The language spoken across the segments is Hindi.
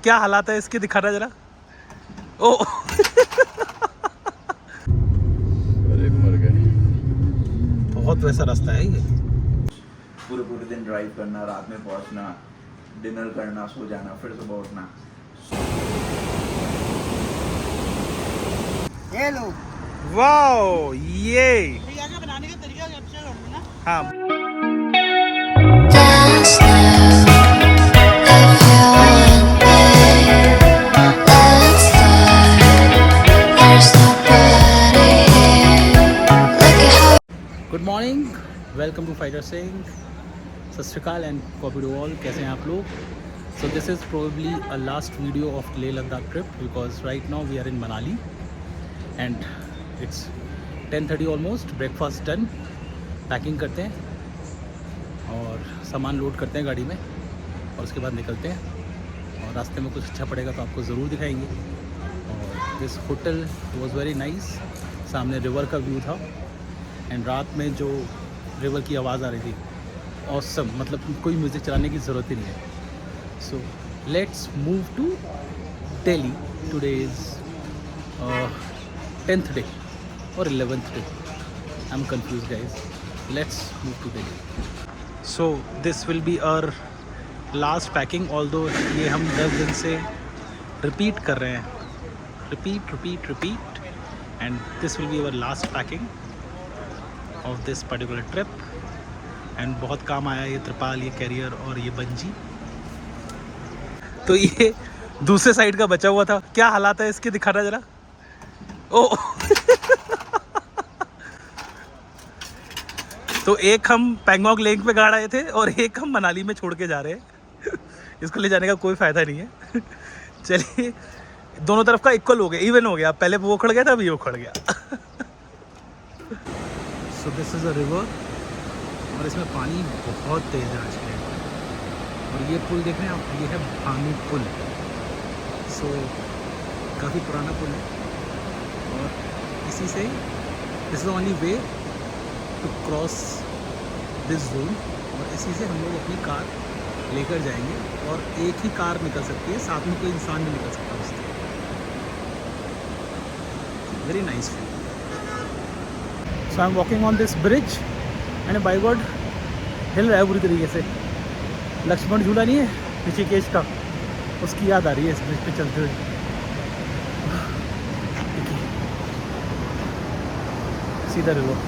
क्या हालात है इसके, दिखाना जरा। ओ अरे मर गए। बहुत वैसा रास्ता है ये। पूरे पूरे दिन ड्राइव करना, रात में पहुंचना, डिनर करना, सो जाना, फिर सुबह उठना। ये लो। वाओ, ये बनाने का तरीका अच्छा है ना। हाँ। Dance now if you want me. Let's start. There's nobody here. Look at how. Good morning, welcome to fighter Singh. सत श्री अकाल एंड कॉपी टू ऑल। कैसे हैं आप लोग? So this is probably a last video of Leh Ladakh trip because right now we are in Manali and it's 10:30 almost. Breakfast done, packing करते हैं और सामान लोड करते हैं गाड़ी में और उसके बाद निकलते हैं। और रास्ते में कुछ अच्छा पड़ेगा तो आपको ज़रूर दिखाएंगे। और this hotel was very nice, सामने रिवर का व्यू था एंड रात में जो रिवर की आवाज़ आ रही थी ऑसम, मतलब कोई म्यूज़िक चलाने की ज़रूरत ही नहीं है। So let's move to Delhi. Today is 10th day और 11th day, I am confuse guys. Let's move to Delhi. So this will be our last packing, although ये हम 10 दिन से रिपीट कर रहे हैं, repeat and this will be our last packing of this particular trip. And बहुत काम आया ये त्रिपाल, ये कैरियर और ये बंजी। तो ये दूसरे साइड का बचा हुआ था। क्या हालात है इसके, दिखाना जरा। ओ तो एक हम पैंगोंग लेक पे गाड़ आए थे और एक हम मनाली में छोड़ के जा रहे हैं। इसको ले जाने का कोई फ़ायदा नहीं है। चलिए, दोनों तरफ का इक्वल हो गया, इवन हो गया। पहले वो उखड़ गया था, अभी ये उखड़ गया। सो दिस इज़ अ रिवर और इसमें पानी बहुत तेज़ है आज के लिए। और ये पुल देख रहे हैं आप, ये है भानू पुल। सो काफ़ी पुराना पुल है और इसी से this is the only way to cross this zone. और इसी से हम लोग अपनी कार लेकर जाएंगे और एक ही कार निकल सकती है, साथ में कोई इंसान नहीं निकल सकता उससे। Very nice feel. So I am walking on this bridge and by God हिल रहा है पूरी तरीके से। लक्ष्मण झूला नहीं है ऋषिकेश का, उसकी याद आ रही है इस ब्रिज पे चलते हुए। सीधा river.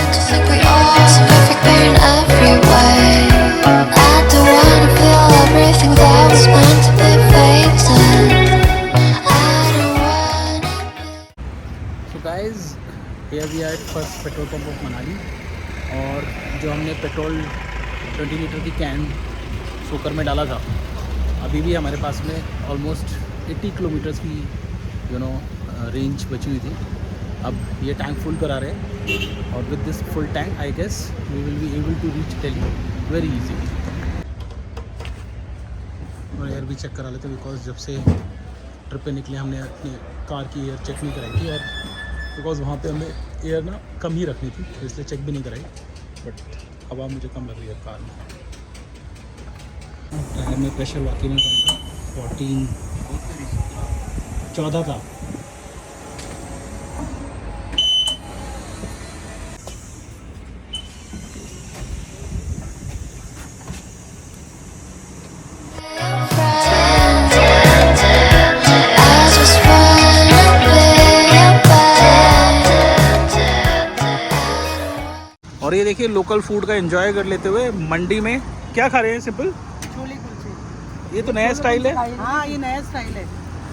To think we are so perfect, we're in every way. I don't wanna feel everything that was meant to be faded. I don't wanna be. So guys, here we are at first petrol pump of Manali. और जो हमने पेट्रोल 20 लीटर की कैन सोकर में डाला था, अभी भी हमारे पास में ऑलमोस्ट 80 किलोमीटर्स की रेंज बची हुई थी। अब ये टैंक फुल करा रहे हैं और with this full tank I guess we will be able to reach Delhi very easily. और एयर भी चेक करा लेते बिकॉज जब से ट्रिप पे निकले हमने अपनी कार की एयर चेक नहीं कराई थी, और बिकॉज वहाँ पे हमें एयर ना कम ही रखनी थी इसलिए चेक भी नहीं कराई। बट हवा मुझे कम लग रही है कार में। टायर में प्रेशर वाकई में कम था, 14 था। I just wanna be your bed. और ये देखिए लोकल फूड का एंजॉय कर लेते हुए मंडी में क्या खा रहे हैं। सिंपल छोले कुलचे। ये तो नया स्टाइल है। हाँ, ये नया स्टाइल है।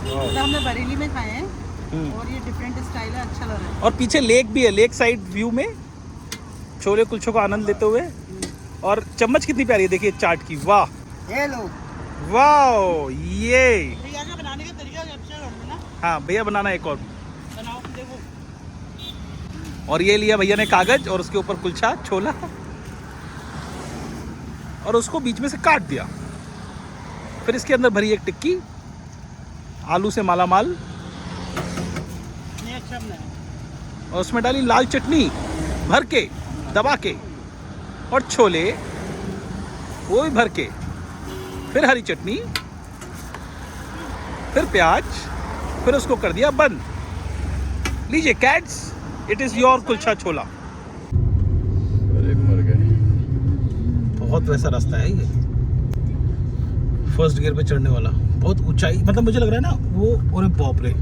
तो हमने बरेली में खाए हैं, और ये डिफरेंट स्टाइल है, अच्छा लग रहा है। और पीछे लेक भी है, लेक साइड व्यू में छोले कुलचों का आनंद लेते हुए। और चम्मच कितनी प्यारी है, देखिए चाट की, वाह ये लो वाह। ये भैया का बनाने का तरीका अच्छा लग रहा है ना, हाँ भैया बनाना एक और। बनाओ देखो। और ये लिया भैया ने कागज और उसके ऊपर कुलचा छोला और उसको बीच में से काट दिया। फिर इसके अंदर भरी एक टिक्की आलू से माला माल नहीं अच्छा बनाया। और उसमें डाली लाल चटनी भर के दबा के और छोले वो भी भर के, फिर हरी चटनी, फिर प्याज, फिर उसको कर दिया बंद। लीजिए cats, it is your kulcha छोला। बहुत वैसा रास्ता है ये, फर्स्ट गियर पे चढ़ने वाला, बहुत ऊंचाई, मतलब मुझे लग रहा है ना वो, अरे बाप रे।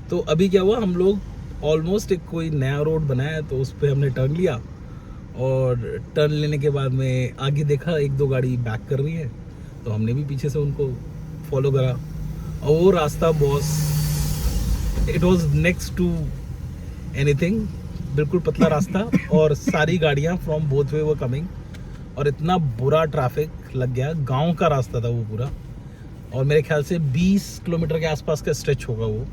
तो अभी क्या हुआ, हम लोग ऑलमोस्ट एक कोई नया रोड बनाया तो उस पर हमने टर्न लिया और टर्न लेने के बाद में आगे देखा एक दो गाड़ी बैक कर रही है तो हमने भी पीछे से उनको फॉलो करा। और वो रास्ता boss, it was next to anything, बिल्कुल पतला रास्ता और सारी गाड़ियाँ from both way were coming और इतना बुरा ट्रैफिक लग गया। गांव का रास्ता था वो पूरा और मेरे ख्याल से 20 किलोमीटर के आसपास का स्ट्रेच होगा वो,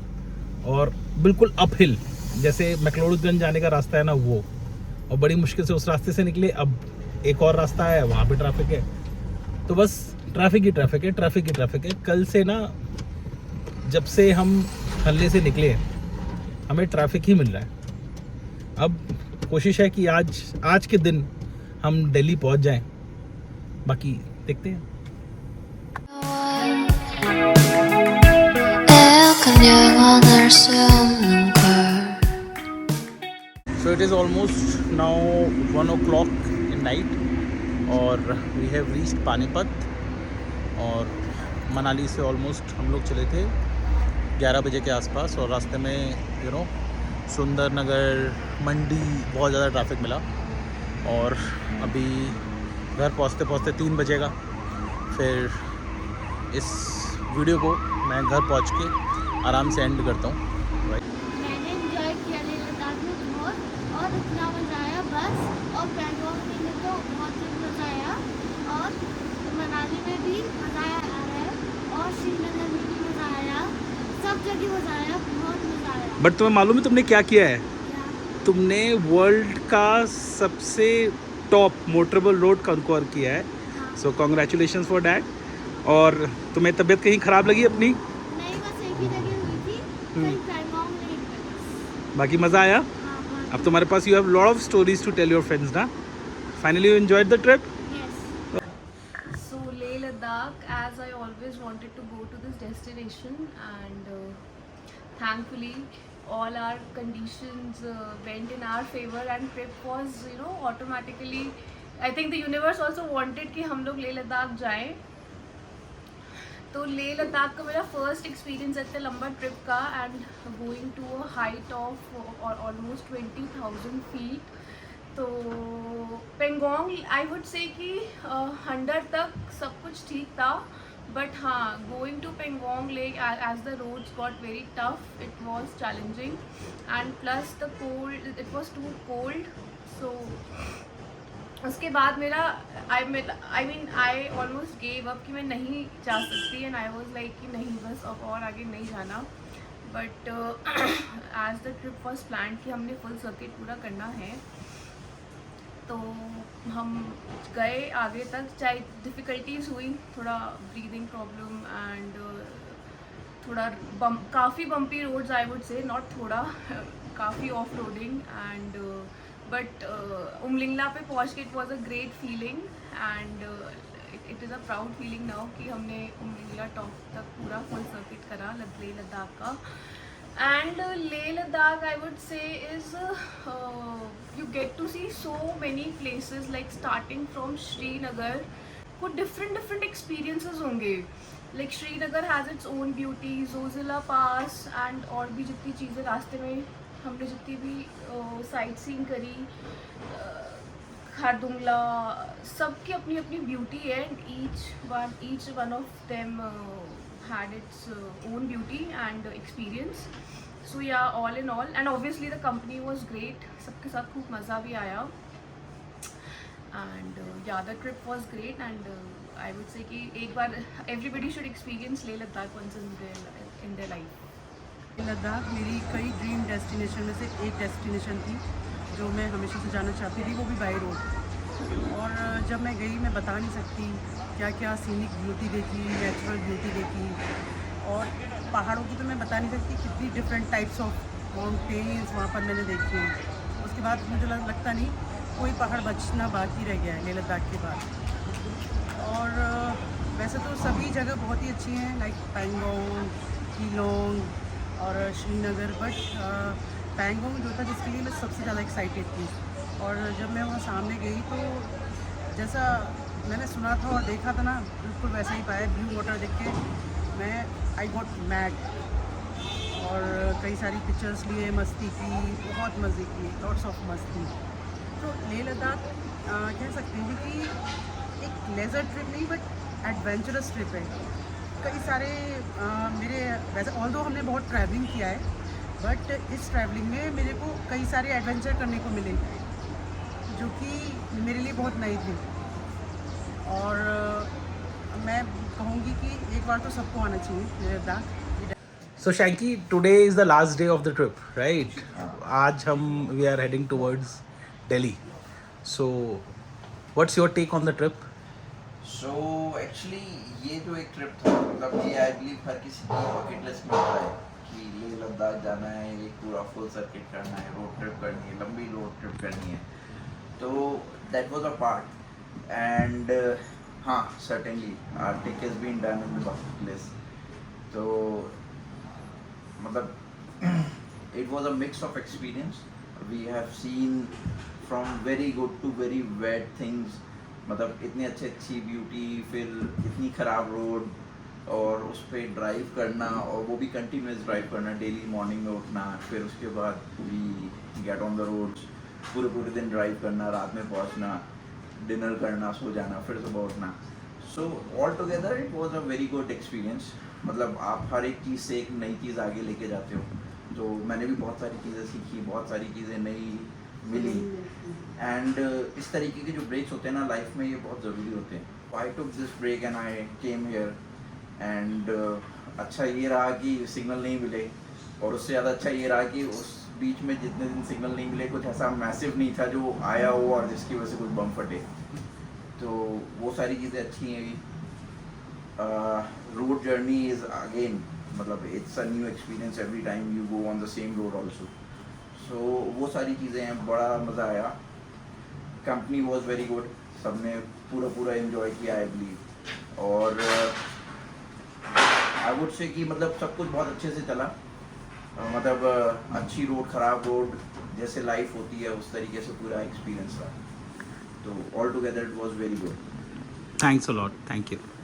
और बिल्कुल अपहिल, जैसे मैक्लोडगंज जाने का रास्ता है ना वो। और बड़ी मुश्किल से उस रास्ते से निकले, अब एक और रास्ता है वहाँ पे ट्रैफिक है। तो बस ट्रैफिक ही ट्रैफिक है, ट्रैफिक ही ट्रैफिक है। कल से ना, जब से हम हल्ले से निकले हमें ट्रैफिक ही मिल रहा है। अब कोशिश है कि आज के दिन हम दिल्ली पहुँच जाएं, बाकी देखते हैं। So it is almost now 1 o'clock in night और we have reached पानीपत। और मनाली से ऑलमोस्ट हम लोग चले थे 11 बजे के आसपास और रास्ते में सुंदर नगर मंडी बहुत ज़्यादा ट्रैफिक मिला और अभी घर पहुंचते पहुंचते 3 बजेगा। फिर इस वीडियो को मैं घर पहुंच के आराम से एंड करता हूँ। मैंने एंजॉय किया लेह लद्दाख में बहुत, और इतना मज़ा आया बस, और पैंगोंग में तो बहुत मज़ा आया, और मनाली में भी मज़ा आ रहा है, और श्रीनगर में भी मज़ा आया, सब जगह मज़ा आया, बहुत मज़ा आया। बट तुम्हें मालूम है तुमने क्या किया है? क्या? तुमने वर्ल्ड का सबसे टॉप मोटरेबल रोड कंक्वर किया है, सो कॉन्ग्रेचुलेशंस फॉर डैट। और तुम्हें तबीयत कहीं ख़राब लगी अपनी? नहीं, बस एक ही जगह हुई थी, कहीं पैंगोंग नहीं गई। बाकी मज़ा आया? हाँ, बहुत। अब तुम्हारे पास you have lot of stories to tell your friends ना। Finally you enjoyed the trip? Yes. So Leh Ladakh, as I always wanted to go to this destination, and thankfully all our conditions went in our favor, and trip was automatically, I think the universe also wanted कि हम लोग लेह लद्दाख जाएं। तो लेह लद्दाख का मेरा फर्स्ट एक्सपीरियंस इतना लंबा ट्रिप का, and going to a height of almost 20,000 feet. तो पेंगोंग आई वुड से कि 100 तक सब कुछ ठीक था, बट हाँ, going to Pangong lake as the roads got very tough, it was challenging, and plus the cold, it was too cold. So उसके बाद मेरा I mean I almost gave up कि मैं नहीं जा सकती, एंड आई वॉज लाइक कि नहीं, बस अब और आगे नहीं जाना। But as the trip was plan कि हमने फुल सर्किट पूरा करना है, तो हम गए आगे तक, चाहे डिफ़िकल्टीज हुई, थोड़ा ब्रीदिंग प्रॉब्लम एंड थोड़ा काफ़ी bumpy roads, I would say not थोड़ा काफ़ी off roading, and but Umlingla पे पहुँच के it was a great feeling, and it is a proud feeling now कि हमने उमलिंगला टॉप तक पूरा फुल सर्किट करा लेह लद्दाख का। And Leh Ladakh, I would say, is you get to see so many places, like starting from Srinagar. को different experiences होंगे. Like Srinagar has its own beauty, Zojila Pass and और भी जितनी चीज़ें रास्ते में हमने जितनी भी साइट सीइंग करी, खारदुंगला, सबकी अपनी अपनी ब्यूटी है. And each one of them had its own beauty and experience. So yeah, all in all, and obviously the company was great. सबके साथ खूब मज़ा भी आया. And yeah, the trip was great. And I would say कि एक बार everybody should experience Leh Ladakh once in their life. Ladakh मेरी कई ड्रीम डेस्टिनेशन में से एक डेस्टिनेशन थी जो मैं हमेशा से जाना चाहती थी, वो भी बाई रोड. और जब मैं गई, मैं बता नहीं सकती क्या क्या सीनिक ब्यूटी देखी, नेचुरल ब्यूटी देखी. और पहाड़ों की तो मैं बता नहीं सकती कितनी डिफरेंट टाइप्स ऑफ माउंटेन्स वहाँ पर मैंने देखी हैं. उसके बाद मुझे लगता नहीं कोई पहाड़ बचना बाकी रह गया है लेह लद्दाख के बाद. और वैसे तो सभी जगह बहुत ही अच्छी हैं, लाइक पैंगोंग, कीलोंग और श्रीनगर. बट पैंगोंग जो था जिसके लिए मैं सबसे ज़्यादा एक्साइटेड थी. और जब मैं वहाँ सामने गई तो जैसा मैंने सुना था और देखा था ना, बिल्कुल वैसा ही पाया. ब्लू वाटर देख के मैं आई गॉट मैड. और कई सारी पिक्चर्स लिए, मस्ती की, बहुत मज़े किए, लॉट्स ऑफ मस्ती. तो लेह लद्दाख कह सकते हैं कि एक लेज़र ट्रिप नहीं बट एडवेंचरस ट्रिप है. कई सारे मेरे वैसे ऑल्दो हमने बहुत ट्रैवलिंग किया है, बट इस ट्रैवलिंग में मेरे को कई सारे एडवेंचर करने को मिले जो कि मेरे लिए बहुत नए थे. और मैं कहूँगी कि एक बार तो सबको आना चाहिए Leh Ladakh. So Shanky, today is the last day of the trip, right? आज we are heading towards Delhi. So what's your take on the trip? So actually ये जो एक ट्रिप था, मतलब ये आई बिलीव हर किसी की बकेट लिस्ट में होता है कि लेह लद्दाख जाना है, एक पूरा फुल सर्किट करना है, रोड ट्रिप करनी है, लंबी रोड ट्रिप करनी है. तो that was a part. And हाँ, certainly tick has been done in the bucket list. तो मतलब it was a mix of experience. We have seen from very good to very bad things. मतलब इतनी अच्छी ब्यूटी, फिर इतनी ख़राब रोड, और उस पर ड्राइव करना, और वो भी कंटिन्यूस ड्राइव करना, डेली मॉर्निंग में उठना, फिर उसके बाद we get on the roads, पूरे दिन ड्राइव करना, रात में पहुंचना, डिनर करना, सो जाना, फिर सुबह उठना. So all together it was a very good experience. मतलब आप हर एक चीज़ से एक नई चीज़ आगे लेके जाते हो. तो मैंने भी बहुत सारी चीज़ें सीखी, बहुत सारी चीज़ें नई मिली. एंड इस तरीके के जो ब्रेक्स होते हैं ना लाइफ में, ये बहुत ज़रूरी होते हैं. I took this break and I came here. And अच्छा ये रहा कि सिग्नल नहीं मिले, और उससे ज़्यादा अच्छा ये रहा कि उस बीच में जितने दिन सिग्नल नहीं मिले, कुछ ऐसा मैसिव नहीं था जो आया हो और जिसकी वजह से कुछ बम फटे. तो वो सारी चीज़ें अच्छी हैं. रोड जर्नी इज़ अगेन, मतलब it's a new experience every time you go on the same road also. So वो सारी चीज़ें हैं, बड़ा मज़ा आया. कंपनी वॉज वेरी गुड, सबने पूरा एंजॉय किया आई बिलीव. और आई वुड से कि मतलब सब कुछ बहुत अच्छे से चला. मतलब अच्छी रोड, ख़राब रोड, जैसे लाइफ होती है उस तरीके से पूरा एक्सपीरियंस रहा. तो all together it was very good. Thanks a lot. Thank you.